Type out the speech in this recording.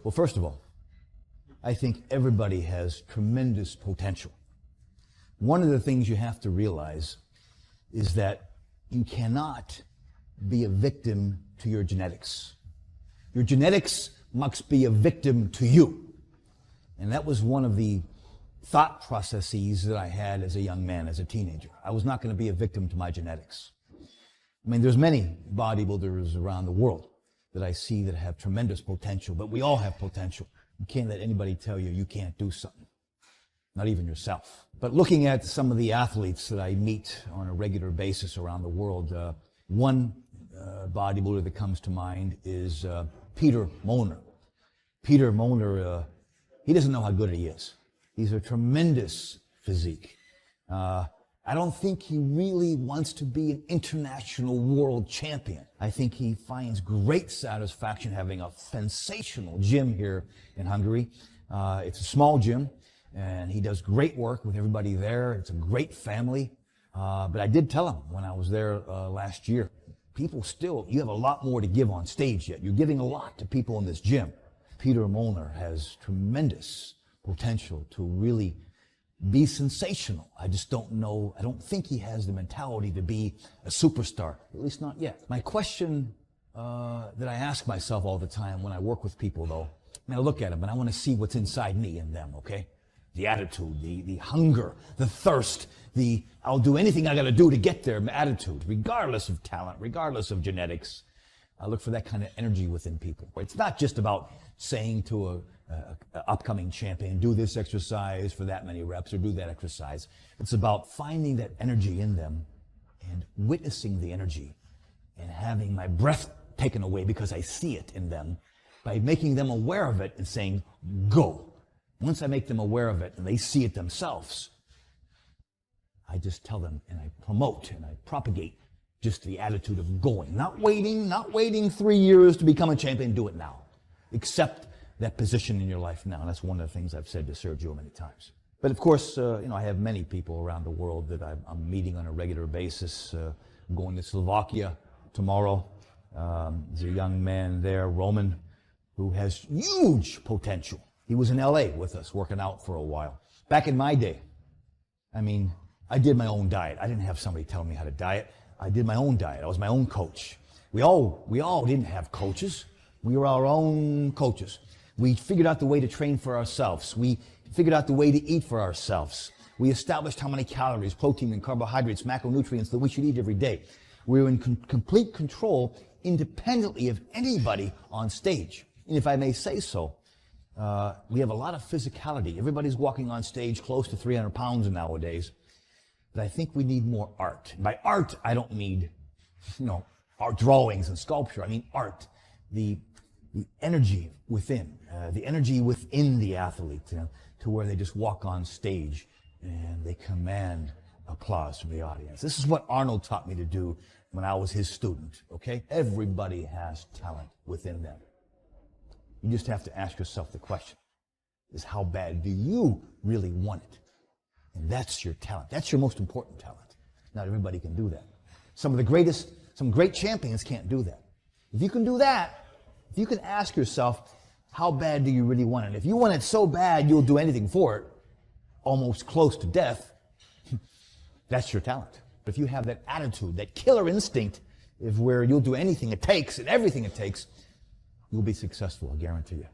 Well, first of all, I think everybody has tremendous potential. One of the things you have to realize is that you cannot be a victim to your genetics. Your genetics must be a victim to you. And that was one of the thought processes that I had as a young man, as a teenager. I was not going to be a victim to my genetics. I mean, there's many bodybuilders around the world that I see that have tremendous potential, but we all have potential. You can't let anybody tell you you can't do something, not even yourself. But looking at some of the athletes that I meet on a regular basis around the world, one bodybuilder that comes to mind is Peter Molnar. Peter Molnar, he doesn't know how good he is. He's a tremendous physique. I don't think he really wants to be an international world champion. I think he finds great satisfaction having a sensational gym here in Hungary. It's a small gym, and he does great work with everybody there. It's a great family. But I did tell him when I was there last year, people still, you have a lot more to give on stage yet. You're giving a lot to people in this gym. Peter Molnar has tremendous potential to really be sensational. I just don't know, I don't think he has the mentality to be a superstar, at least not yet. My question that I ask myself all the time when I work with people though, and I look at them and I want to see what's inside me and them, okay? The attitude, the hunger, the thirst, the I'll do anything I got to do to get there attitude, regardless of talent, regardless of genetics. I look for that kind of energy within people. It's not just about saying to a upcoming champion, do this exercise for that many reps or do that exercise. It's about finding that energy in them and witnessing the energy and having my breath taken away because I see it in them by making them aware of it and saying, go. Once I make them aware of it and they see it themselves, I just tell them and I promote and I propagate just the attitude of going, not waiting 3 years to become a champion, do it now. Accept that position in your life now. And that's one of the things I've said to Sergio many times. But of course, I have many people around the world that I'm meeting on a regular basis. I'm going to Slovakia tomorrow. There's a young man there, Roman, who has huge potential. He was in LA with us working out for a while. Back in my day, I mean, I did my own diet. I didn't have somebody telling me how to diet. I did my own diet. I was my own coach. We all didn't have coaches. We were our own coaches. We figured out the way to train for ourselves. We figured out the way to eat for ourselves. We established how many calories, protein, and carbohydrates, macronutrients that we should eat every day. We were in complete control independently of anybody on stage. And if I may say so, we have a lot of physicality. Everybody's walking on stage close to 300 pounds nowadays. But I think we need more art. By art, I don't mean, art drawings and sculpture. I mean art, the energy within, the athlete, to where they just walk on stage and they command applause from the audience. This is what Arnold taught me to do when I was his student, okay? Everybody has talent within them. You just have to ask yourself the question, is how bad do you really want it? And that's your talent. That's your most important talent. Not everybody can do that. Some great champions can't do that. If you can do that, if you can ask yourself, how bad do you really want it? If you want it so bad, you'll do anything for it, almost close to death, that's your talent. But if you have that attitude, that killer instinct, where you'll do anything it takes and everything it takes, you'll be successful, I guarantee you.